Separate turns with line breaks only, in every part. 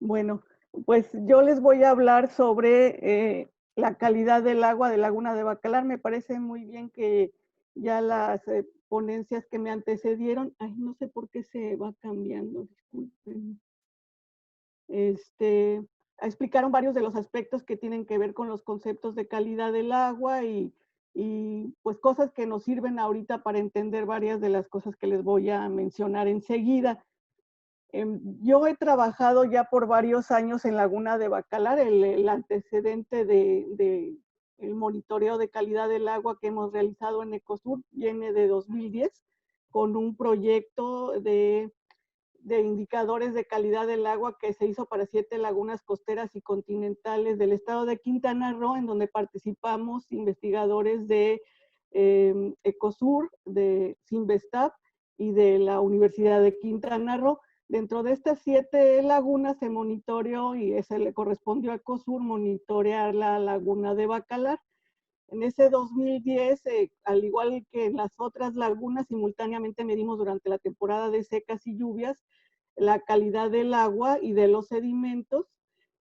Bueno, pues yo les voy a hablar sobre la calidad del agua de Laguna de Bacalar. Me parece muy bien que ya las ponencias que me antecedieron, ay, no sé por qué se va cambiando, disculpen. Este, explicaron varios de los aspectos que tienen que ver con los conceptos de calidad del agua y pues cosas que nos sirven ahorita para entender varias de las cosas que les voy a mencionar enseguida. Yo he trabajado ya por varios años en Laguna de Bacalar. El antecedente de el monitoreo de calidad del agua que hemos realizado en Ecosur viene de 2010 con un proyecto de indicadores de calidad del agua que se hizo para 7 lagunas costeras y continentales del estado de Quintana Roo, en donde participamos investigadores de Ecosur, de Sinvestap y de la Universidad de Quintana Roo. Dentro de estas 7 lagunas se monitoreó y se le correspondió a Ecosur monitorear la laguna de Bacalar. En ese 2010, al igual que en las otras lagunas, simultáneamente medimos durante la temporada de secas y lluvias la calidad del agua y de los sedimentos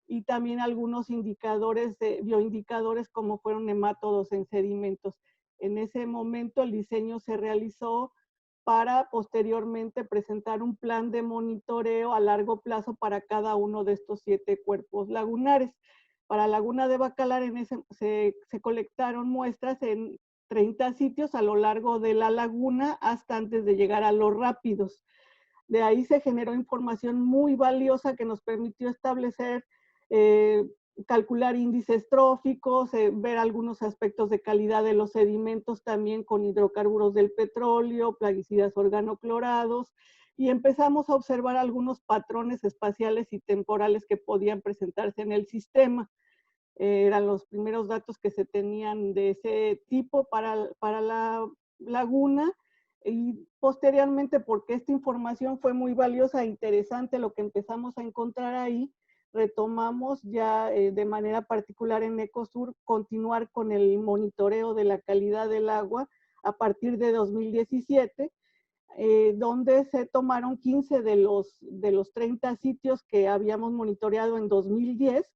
y también algunos indicadores, bioindicadores como fueron nemátodos en sedimentos. En ese momento el diseño se realizó para posteriormente presentar un plan de monitoreo a largo plazo para cada uno de estos 7 cuerpos lagunares. Para Laguna de Bacalar se colectaron muestras en 30 sitios a lo largo de la laguna hasta antes de llegar a los rápidos. De ahí se generó información muy valiosa que nos permitió establecer, calcular índices tróficos, ver algunos aspectos de calidad de los sedimentos también con hidrocarburos del petróleo, plaguicidas organoclorados, y empezamos a observar algunos patrones espaciales y temporales que podían presentarse en el sistema. Eran los primeros datos que se tenían de ese tipo para la laguna y posteriormente, porque esta información fue muy valiosa e interesante, lo que empezamos a encontrar ahí, retomamos ya de manera particular en Ecosur continuar con el monitoreo de la calidad del agua a partir de 2017, donde se tomaron 15 de los 30 sitios que habíamos monitoreado en 2010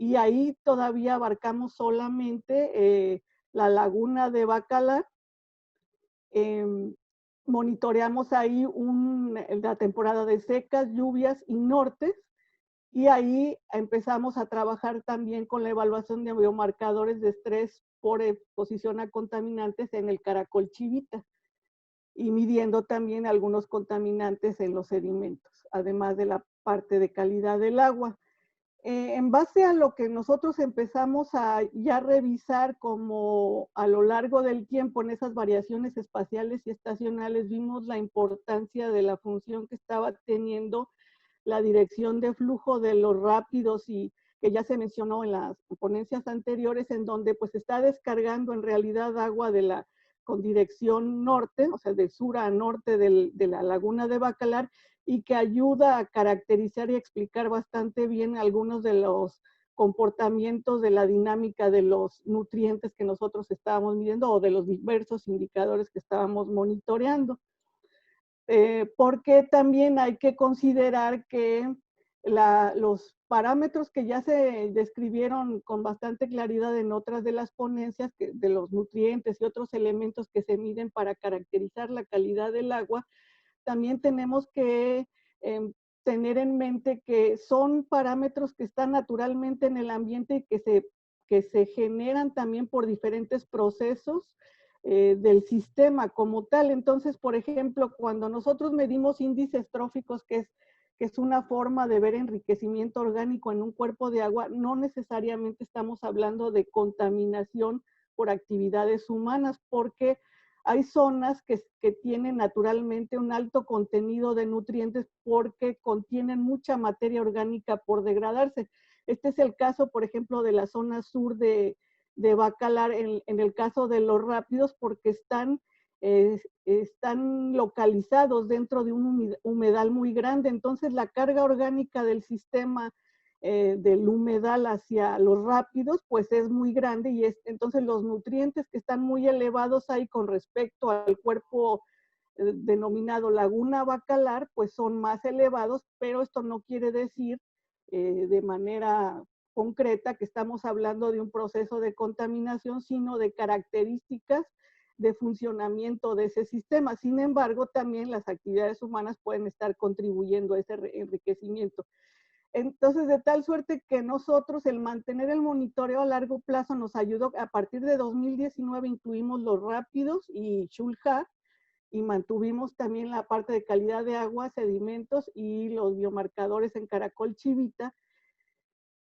y ahí todavía abarcamos solamente la laguna de Bacalar. Eh, Monitoreamos ahí la temporada de secas, lluvias y nortes, y ahí empezamos a trabajar también con la evaluación de biomarcadores de estrés por exposición a contaminantes en el caracol chivita y midiendo también algunos contaminantes en los sedimentos, además de la parte de calidad del agua. En base a lo que nosotros empezamos a ya revisar como a lo largo del tiempo en esas variaciones espaciales y estacionales, vimos la importancia de la función que estaba teniendo la dirección de flujo de los rápidos y que ya se mencionó en las ponencias anteriores, en donde pues está descargando en realidad agua con dirección norte, o sea, de sur a norte de la laguna de Bacalar, y que ayuda a caracterizar y explicar bastante bien algunos de los comportamientos de la dinámica de los nutrientes que nosotros estábamos midiendo o de los diversos indicadores que estábamos monitoreando. Porque también hay que considerar que los parámetros que ya se describieron con bastante claridad en otras de las ponencias, de los nutrientes y otros elementos que se miden para caracterizar la calidad del agua, también tenemos que tener en mente que son parámetros que están naturalmente en el ambiente y que se generan también por diferentes procesos del sistema como tal. Entonces, por ejemplo, cuando nosotros medimos índices tróficos, que es una forma de ver enriquecimiento orgánico en un cuerpo de agua, no necesariamente estamos hablando de contaminación por actividades humanas, porque hay zonas que tienen naturalmente un alto contenido de nutrientes porque contienen mucha materia orgánica por degradarse. Este es el caso, por ejemplo, de la zona sur de Bacalar, en el caso de los rápidos, porque están localizados dentro de un humedal muy grande. Entonces, la carga orgánica del sistema del humedal hacia los rápidos, pues es muy grande y entonces los nutrientes que están muy elevados ahí con respecto al cuerpo denominado Laguna Bacalar, pues son más elevados, pero esto no quiere decir de manera concreta que estamos hablando de un proceso de contaminación, sino de características de funcionamiento de ese sistema. Sin embargo, también las actividades humanas pueden estar contribuyendo a ese enriquecimiento. Entonces, de tal suerte que nosotros el mantener el monitoreo a largo plazo nos ayudó. A partir de 2019 incluimos los rápidos y Shulha, y mantuvimos también la parte de calidad de agua, sedimentos y los biomarcadores en caracol chivita,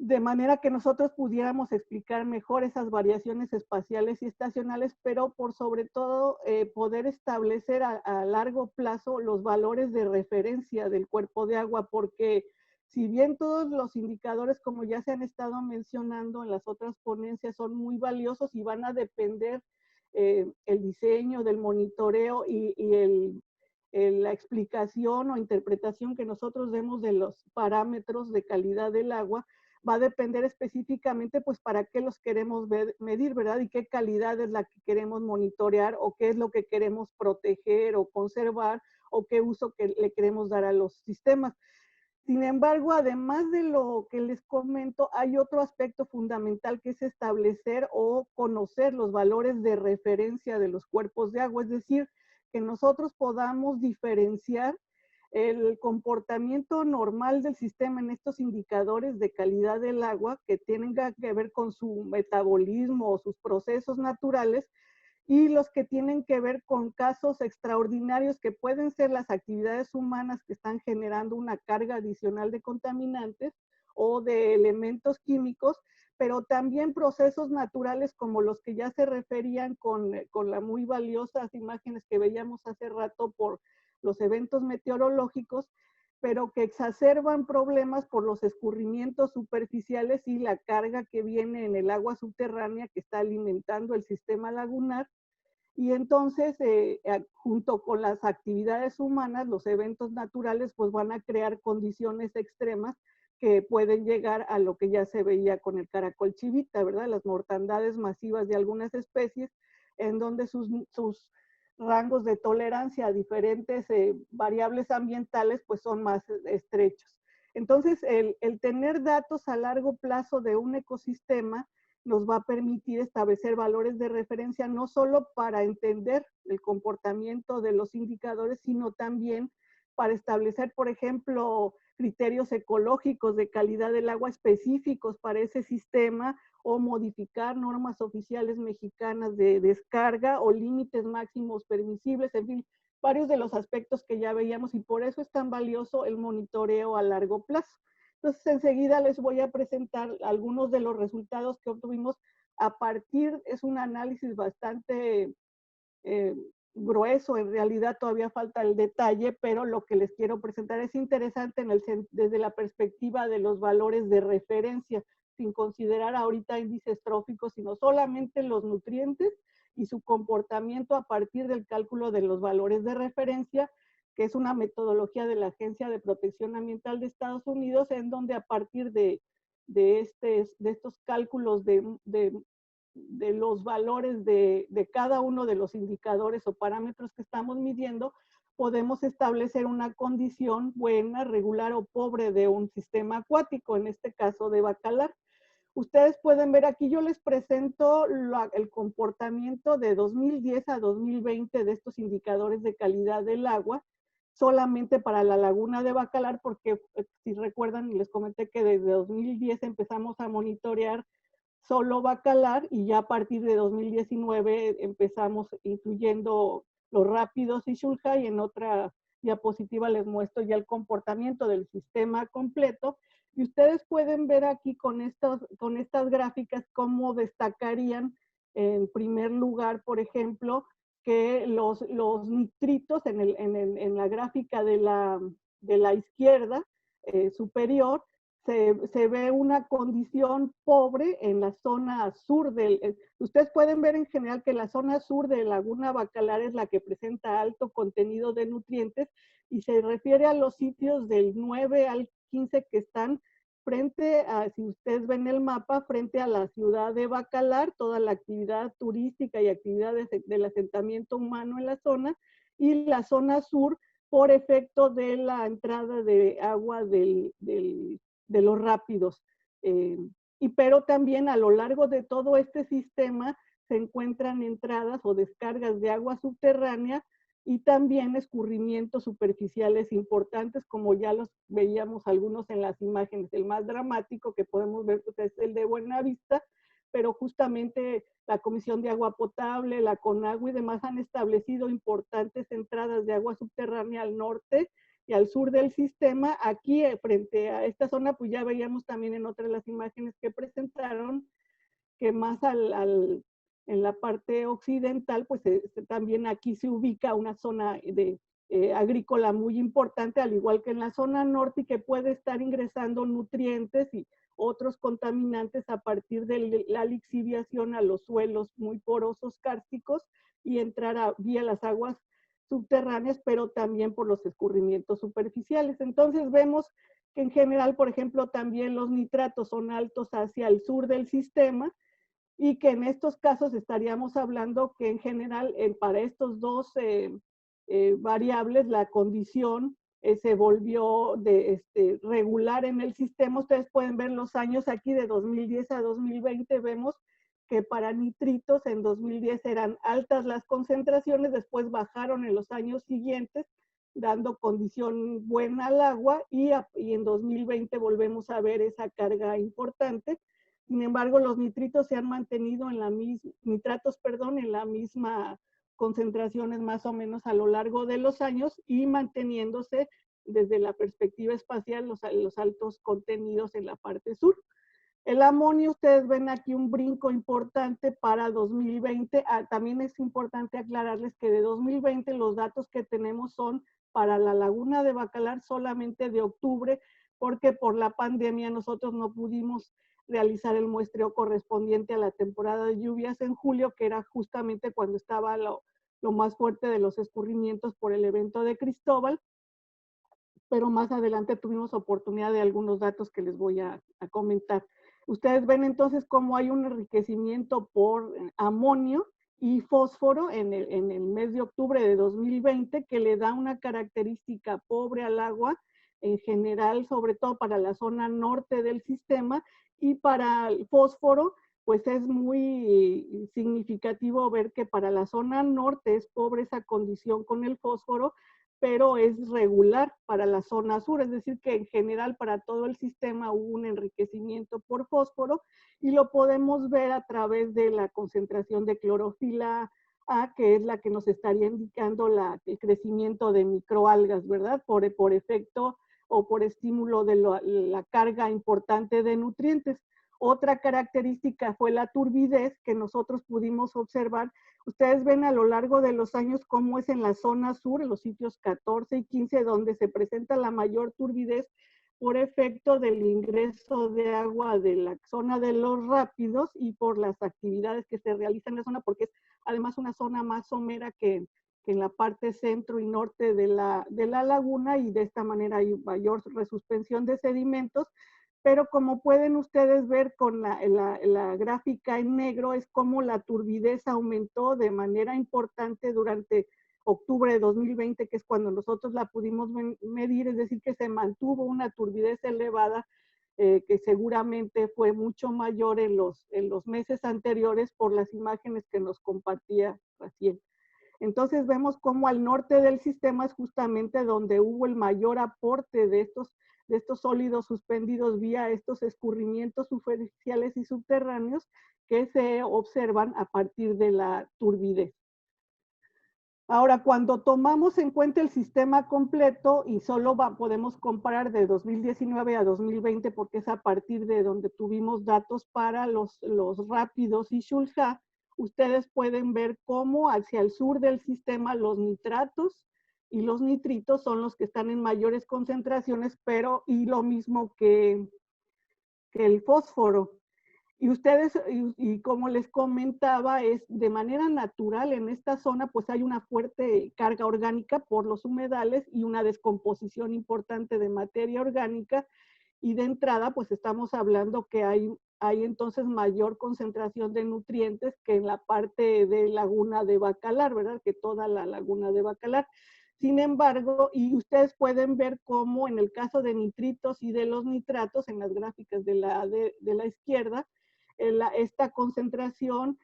de manera que nosotros pudiéramos explicar mejor esas variaciones espaciales y estacionales, pero por sobre todo poder establecer a largo plazo los valores de referencia del cuerpo de agua, porque si bien todos los indicadores, como ya se han estado mencionando en las otras ponencias, son muy valiosos y van a depender el diseño del monitoreo y la explicación o interpretación que nosotros demos de los parámetros de calidad del agua, va a depender específicamente, pues, para qué los queremos medir, ¿verdad? Y qué calidad es la que queremos monitorear, o qué es lo que queremos proteger o conservar, o qué uso que le queremos dar a los sistemas. Sin embargo, además de lo que les comento, hay otro aspecto fundamental que es establecer o conocer los valores de referencia de los cuerpos de agua, es decir, que nosotros podamos diferenciar el comportamiento normal del sistema en estos indicadores de calidad del agua que tienen que ver con su metabolismo o sus procesos naturales, y los que tienen que ver con casos extraordinarios que pueden ser las actividades humanas que están generando una carga adicional de contaminantes o de elementos químicos, pero también procesos naturales como los que ya se referían con las muy valiosas imágenes que veíamos hace rato por los eventos meteorológicos, pero que exacerban problemas por los escurrimientos superficiales y la carga que viene en el agua subterránea que está alimentando el sistema lagunar. Y entonces, junto con las actividades humanas, los eventos naturales, pues van a crear condiciones extremas que pueden llegar a lo que ya se veía con el caracol chivita, ¿verdad? Las mortandades masivas de algunas especies, en donde sus rangos de tolerancia a diferentes variables ambientales, pues son más estrechos. Entonces, el tener datos a largo plazo de un ecosistema nos va a permitir establecer valores de referencia no solo para entender el comportamiento de los indicadores, sino también para establecer, por ejemplo, criterios ecológicos de calidad del agua específicos para ese sistema, o modificar normas oficiales mexicanas de descarga o límites máximos permisibles, en fin, varios de los aspectos que ya veíamos, y por eso es tan valioso el monitoreo a largo plazo. Entonces, enseguida les voy a presentar algunos de los resultados que obtuvimos a partir, es un análisis bastante eh, grueso, en realidad todavía falta el detalle, pero lo que les quiero presentar es interesante desde la perspectiva de los valores de referencia, sin considerar ahorita índices tróficos, sino solamente los nutrientes y su comportamiento a partir del cálculo de los valores de referencia, que es una metodología de la Agencia de Protección Ambiental de Estados Unidos, en donde a partir de estos cálculos de los valores de cada uno de los indicadores o parámetros que estamos midiendo, podemos establecer una condición buena, regular o pobre de un sistema acuático, en este caso de bacalar. Ustedes pueden ver aquí, yo les presento el comportamiento de 2010 a 2020 de estos indicadores de calidad del agua, solamente para la laguna de Bacalar, porque si recuerdan, les comenté que desde 2010 empezamos a monitorear solo Bacalar, y ya a partir de 2019 empezamos incluyendo los rápidos y Shulha, y en otra diapositiva les muestro ya el comportamiento del sistema completo. Y ustedes pueden ver aquí con estas gráficas cómo destacarían en primer lugar, por ejemplo, que los nitritos en la gráfica de la izquierda superior, se ve una condición pobre en la zona sur ustedes pueden ver en general que la zona sur de Laguna Bacalar es la que presenta alto contenido de nutrientes, y se refiere a los sitios del 9 al 15 que están frente a, si ustedes ven el mapa, frente a la ciudad de Bacalar, toda la actividad turística y actividades del asentamiento humano en la zona, y la zona sur por efecto de la entrada de agua del de los rápidos. Pero también a lo largo de todo este sistema se encuentran entradas o descargas de agua subterránea y también escurrimientos superficiales importantes, como ya los veíamos algunos en las imágenes. El más dramático que podemos ver pues, es el de Buenavista, pero justamente la Comisión de Agua Potable, la CONAGUA y demás han establecido importantes entradas de agua subterránea al norte y al sur del sistema. Aquí, frente a esta zona, pues ya veíamos también en otras de las imágenes que presentaron, que más en la parte occidental, pues también aquí se ubica una zona agrícola muy importante, al igual que en la zona norte, y que puede estar ingresando nutrientes y otros contaminantes a partir de la lixiviación a los suelos muy porosos cársticos y entrar vía las aguas subterráneas, pero también por los escurrimientos superficiales. Entonces vemos que en general, por ejemplo, también los nitratos son altos hacia el sur del sistema, y que en estos casos estaríamos hablando que en general para estos dos variables la condición se volvió regular en el sistema. Ustedes pueden ver los años aquí de 2010 a 2020, vemos que para nitritos en 2010 eran altas las concentraciones, después bajaron en los años siguientes, dando condición buena al agua, y en 2020 volvemos a ver esa carga importante. Sin embargo, los nitritos se han mantenido en la misma concentraciones más o menos a lo largo de los años y manteniéndose desde la perspectiva espacial los altos contenidos en la parte sur. El amonio, ustedes ven aquí un brinco importante para 2020. También es importante aclararles que de 2020 los datos que tenemos son para la laguna de Bacalar solamente de octubre, porque por la pandemia nosotros no pudimos realizar el muestreo correspondiente a la temporada de lluvias en julio, que era justamente cuando estaba lo más fuerte de los escurrimientos por el evento de Cristóbal, pero más adelante tuvimos oportunidad de algunos datos que les voy a comentar. Ustedes ven entonces cómo hay un enriquecimiento por amonio y fósforo en el mes de octubre de 2020, que le da una característica pobre al agua en general, sobre todo para la zona norte del sistema, y para el fósforo, pues es muy significativo ver que para la zona norte es pobre esa condición con el fósforo, pero es regular para la zona sur, es decir, que en general para todo el sistema hubo un enriquecimiento por fósforo, y lo podemos ver a través de la concentración de clorofila A, que es la que nos estaría indicando el crecimiento de microalgas, ¿verdad? Por efecto o por estímulo de la carga importante de nutrientes. Otra característica fue la turbidez que nosotros pudimos observar. Ustedes ven a lo largo de los años cómo es en la zona sur, en los sitios 14 y 15, donde se presenta la mayor turbidez por efecto del ingreso de agua de la zona de los rápidos y por las actividades que se realizan en la zona, porque es además una zona más somera que en la parte centro y norte de la laguna, y de esta manera hay mayor resuspensión de sedimentos. Pero como pueden ustedes ver con la gráfica en negro, es como la turbidez aumentó de manera importante durante octubre de 2020, que es cuando nosotros la pudimos medir, es decir, que se mantuvo una turbidez elevada, que seguramente fue mucho mayor en los meses anteriores por las imágenes que nos compartía recién. Entonces vemos cómo al norte del sistema es justamente donde hubo el mayor aporte de estos sólidos suspendidos vía estos escurrimientos superficiales y subterráneos que se observan a partir de la turbidez. Ahora, cuando tomamos en cuenta el sistema completo y solo podemos comparar de 2019 a 2020, porque es a partir de donde tuvimos datos para los rápidos y Schulze, ustedes pueden ver cómo hacia el sur del sistema los nitratos y los nitritos son los que están en mayores concentraciones, y lo mismo que el fósforo. Y ustedes, y como les comentaba, es de manera natural en esta zona, pues hay una fuerte carga orgánica por los humedales y una descomposición importante de materia orgánica, y de entrada, pues estamos hablando que hay entonces mayor concentración de nutrientes que en la parte de laguna de Bacalar, ¿verdad? Que toda la laguna de Bacalar. Sin embargo, y ustedes pueden ver cómo en el caso de nitritos y de los nitratos, en las gráficas de la izquierda, esta concentración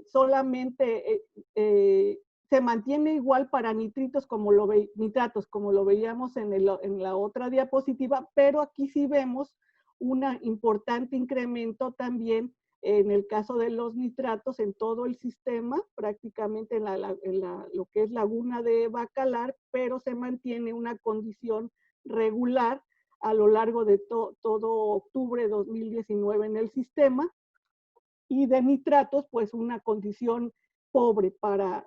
solamente se mantiene igual para nitratos como lo veíamos en la otra diapositiva, pero aquí sí vemos un importante incremento también en el caso de los nitratos en todo el sistema, prácticamente lo que es laguna de Bacalar, pero se mantiene una condición regular a lo largo de todo octubre de 2019 en el sistema, y de nitratos, pues una condición pobre para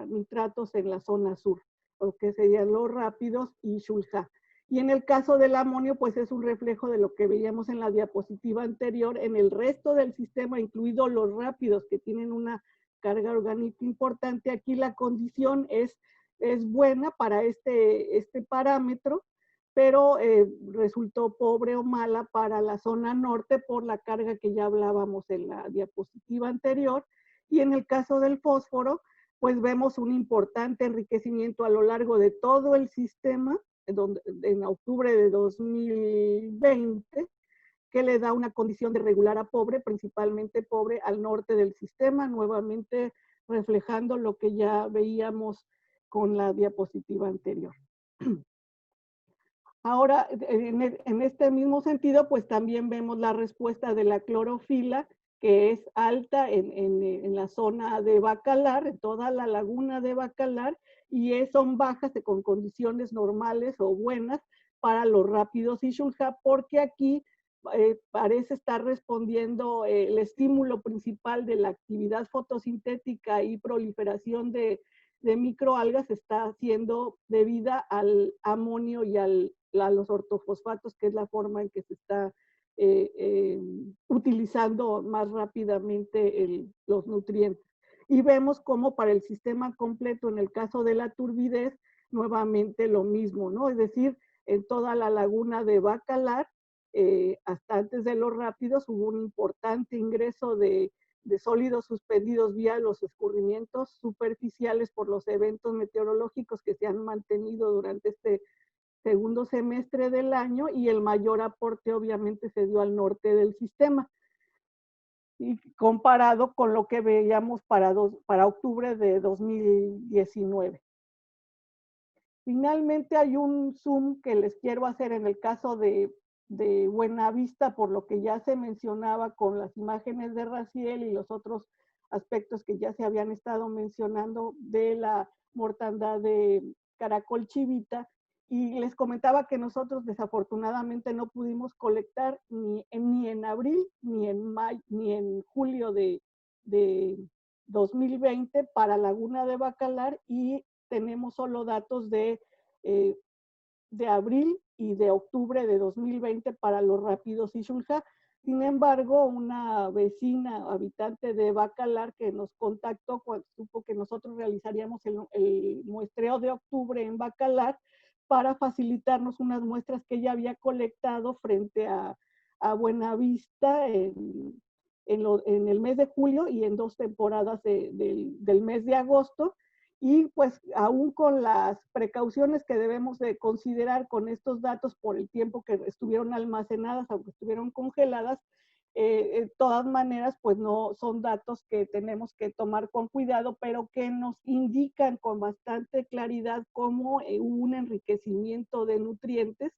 nitratos en la zona sur, lo que serían los rápidos y Xulha. Y en el caso del amonio, pues es un reflejo de lo que veíamos en la diapositiva anterior. En el resto del sistema, incluidos los rápidos, que tienen una carga orgánica importante, aquí la condición es buena para este parámetro, pero resultó pobre o mala para la zona norte por la carga que ya hablábamos en la diapositiva anterior. Y en el caso del fósforo, pues vemos un importante enriquecimiento a lo largo de todo el sistema, en octubre de 2020, que le da una condición de regular a pobre, principalmente pobre al norte del sistema, nuevamente reflejando lo que ya veíamos con la diapositiva anterior. Ahora, en este mismo sentido, pues también vemos la respuesta de la clorofila, que es alta en la zona de Bacalar, en toda la laguna de Bacalar, y son bajas con condiciones normales o buenas para los rápidos y Xulha, porque aquí parece estar respondiendo el estímulo principal de la actividad fotosintética y proliferación de microalgas está siendo debida al amonio y a los ortofosfatos, que es la forma en que se está utilizando más rápidamente los nutrientes. Y vemos cómo para el sistema completo, en el caso de la turbidez, nuevamente lo mismo, ¿no? Es decir, en toda la laguna de Bacalar, hasta antes de los rápidos, hubo un importante ingreso de sólidos suspendidos vía los escurrimientos superficiales por los eventos meteorológicos que se han mantenido durante este segundo semestre del año, y el mayor aporte obviamente se dio al norte del sistema, y comparado con lo que veíamos para octubre de 2019. Finalmente hay un zoom que les quiero hacer en el caso de Buenavista, por lo que ya se mencionaba con las imágenes de Raziel y los otros aspectos que ya se habían estado mencionando de la mortandad de caracol chivita. Y les comentaba que nosotros desafortunadamente no pudimos colectar ni en abril, ni en julio de 2020 para Laguna de Bacalar, y tenemos solo datos de abril y de octubre de 2020 para los rápidos y Xulha. Sin embargo, una vecina habitante de Bacalar que nos contactó cuando supo que nosotros realizaríamos el muestreo de octubre en Bacalar para facilitarnos unas muestras que ella había colectado frente a Buenavista en el mes de julio y en 2 temporadas del mes de agosto. Y pues aún con las precauciones que debemos de considerar con estos datos por el tiempo que estuvieron almacenadas, aunque estuvieron congeladas, de todas maneras pues no son datos que tenemos que tomar con cuidado, pero que nos indican con bastante claridad cómo hubo un enriquecimiento de nutrientes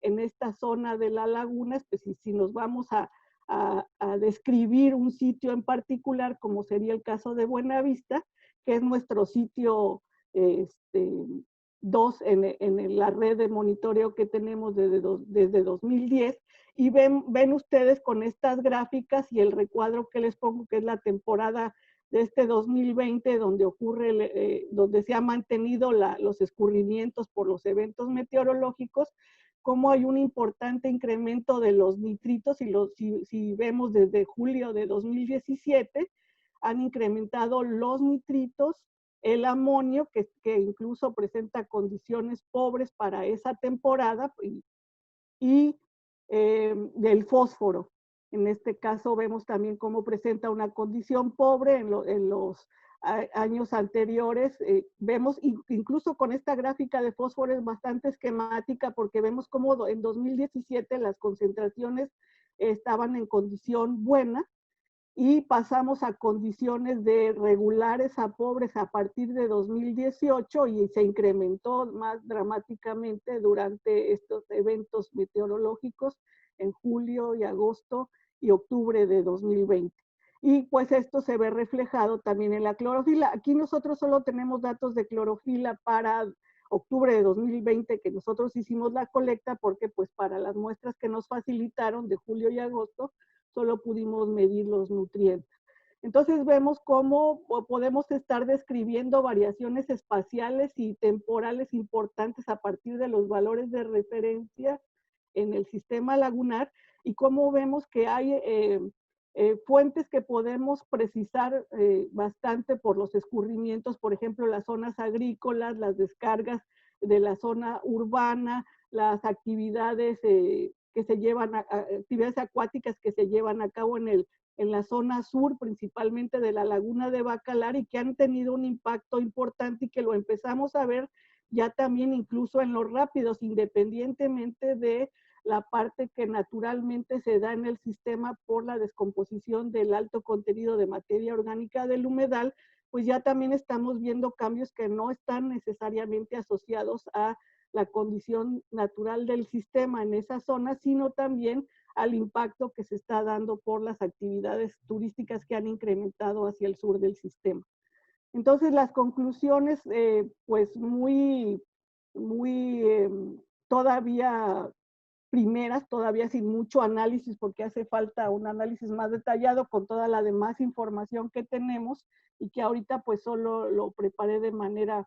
en esta zona de la laguna. Pues si nos vamos a describir un sitio en particular, como sería el caso de Buenavista, que es nuestro sitio 2 en la red de monitoreo que tenemos desde 2010, y ven ustedes con estas gráficas y el recuadro que les pongo, que es la temporada de este 2020, donde se han mantenido los escurrimientos por los eventos meteorológicos, cómo hay un importante incremento de los nitritos, si vemos desde julio de 2017, han incrementado los nitritos, el amonio, que incluso presenta condiciones pobres para esa temporada, y del fósforo. En este caso vemos también cómo presenta una condición pobre en los años anteriores. Vemos, incluso con esta gráfica de fósforo es bastante esquemática porque vemos cómo en 2017 las concentraciones estaban en condición buena y pasamos a condiciones de regulares a pobres a partir de 2018 y se incrementó más dramáticamente durante estos eventos meteorológicos en julio y agosto y octubre de 2020. Y pues esto se ve reflejado también en la clorofila. Aquí nosotros solo tenemos datos de clorofila para octubre de 2020, que nosotros hicimos la colecta, porque pues para las muestras que nos facilitaron de julio y agosto, solo pudimos medir los nutrientes. Entonces vemos cómo podemos estar describiendo variaciones espaciales y temporales importantes a partir de los valores de referencia en el sistema lagunar y cómo vemos que hay fuentes que podemos precisar bastante por los escurrimientos, por ejemplo, las zonas agrícolas, las descargas de la zona urbana, las actividades que se llevan, actividades acuáticas que se llevan a cabo en la zona sur, principalmente de la laguna de Bacalar, y que han tenido un impacto importante y que lo empezamos a ver ya también incluso en los rápidos, independientemente de la parte que naturalmente se da en el sistema por la descomposición del alto contenido de materia orgánica del humedal, pues ya también estamos viendo cambios que no están necesariamente asociados a la condición natural del sistema en esa zona, sino también al impacto que se está dando por las actividades turísticas que han incrementado hacia el sur del sistema. Entonces, las conclusiones, pues muy todavía primeras, todavía sin mucho análisis, porque hace falta un análisis más detallado con toda la demás información que tenemos y que ahorita pues solo lo preparé de manera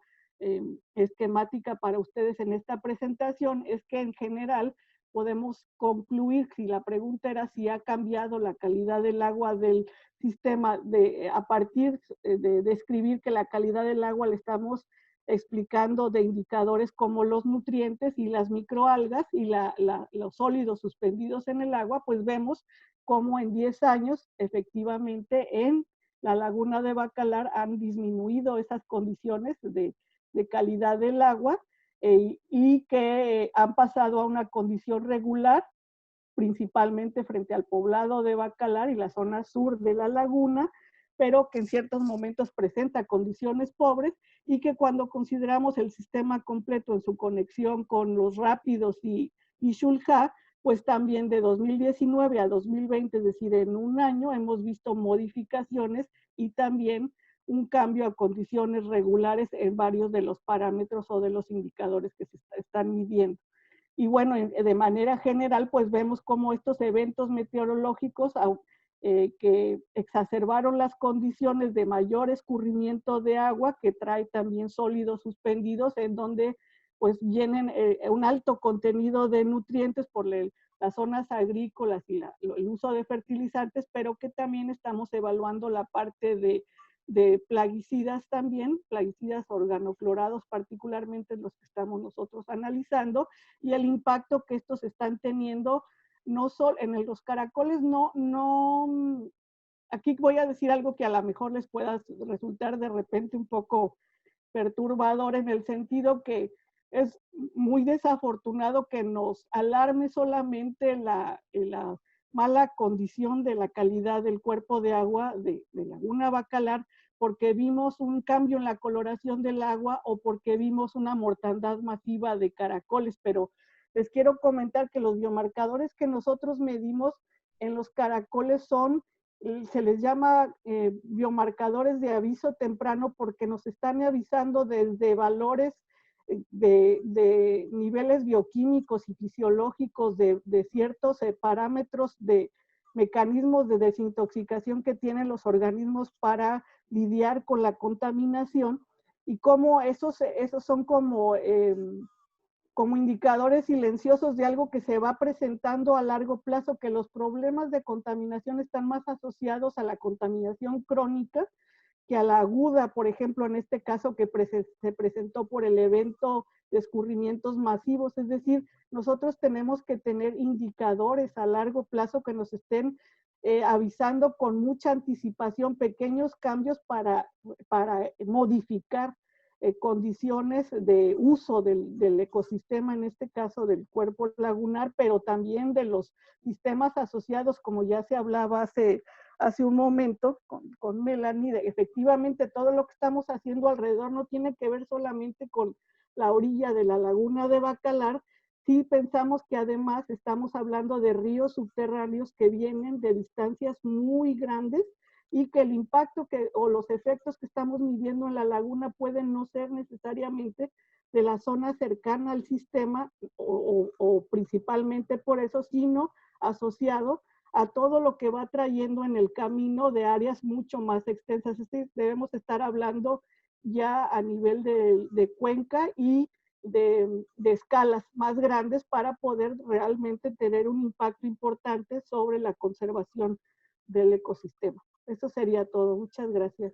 esquemática para ustedes en esta presentación, es que en general podemos concluir, si la pregunta era si ha cambiado la calidad del agua del sistema, a partir de describir que la calidad del agua le estamos explicando de indicadores como los nutrientes y las microalgas y los sólidos suspendidos en el agua, pues vemos cómo en 10 años efectivamente en la laguna de Bacalar han disminuido esas condiciones de calidad del agua y que han pasado a una condición regular, principalmente frente al poblado de Bacalar y la zona sur de la laguna, pero que en ciertos momentos presenta condiciones pobres y que cuando consideramos el sistema completo en su conexión con los rápidos y Xulha, pues también de 2019 a 2020, es decir, en un año hemos visto modificaciones y también un cambio a condiciones regulares en varios de los parámetros o de los indicadores que se están midiendo. Y bueno, de manera general, pues vemos cómo estos eventos meteorológicos que exacerbaron las condiciones de mayor escurrimiento de agua, que trae también sólidos suspendidos, en donde pues vienen un alto contenido de nutrientes por las zonas agrícolas y el uso de fertilizantes, pero que también estamos evaluando la parte de plaguicidas también, plaguicidas organoclorados particularmente los que estamos nosotros analizando, y el impacto que estos están teniendo, no solo en los caracoles, aquí voy a decir algo que a lo mejor les pueda resultar de repente un poco perturbador en el sentido que es muy desafortunado que nos alarme solamente la mala condición de la calidad del cuerpo de agua de Laguna Bacalar, porque vimos un cambio en la coloración del agua o porque vimos una mortandad masiva de caracoles, pero les quiero comentar que los biomarcadores que nosotros medimos en los caracoles se les llama biomarcadores de aviso temprano porque nos están avisando desde valores de niveles bioquímicos y fisiológicos de ciertos parámetros de mecanismos de desintoxicación que tienen los organismos para lidiar con la contaminación y cómo esos son como indicadores silenciosos de algo que se va presentando a largo plazo, que los problemas de contaminación están más asociados a la contaminación crónica que a la aguda, por ejemplo, en este caso que se presentó por el evento de escurrimientos masivos. Es decir, nosotros tenemos que tener indicadores a largo plazo que nos estén avisando con mucha anticipación pequeños cambios para modificar condiciones de uso del ecosistema, en este caso del cuerpo lagunar, pero también de los sistemas asociados, como ya se hablaba hace un momento con Melanie, efectivamente todo lo que estamos haciendo alrededor no tiene que ver solamente con la orilla de la laguna de Bacalar. Sí pensamos que además estamos hablando de ríos subterráneos que vienen de distancias muy grandes y que el impacto o los efectos que estamos midiendo en la laguna pueden no ser necesariamente de la zona cercana al sistema o principalmente por eso, sino asociado a todo lo que va trayendo en el camino de áreas mucho más extensas. Debemos estar hablando ya a nivel de cuenca y de escalas más grandes para poder realmente tener un impacto importante sobre la conservación del ecosistema. Eso sería todo. Muchas gracias.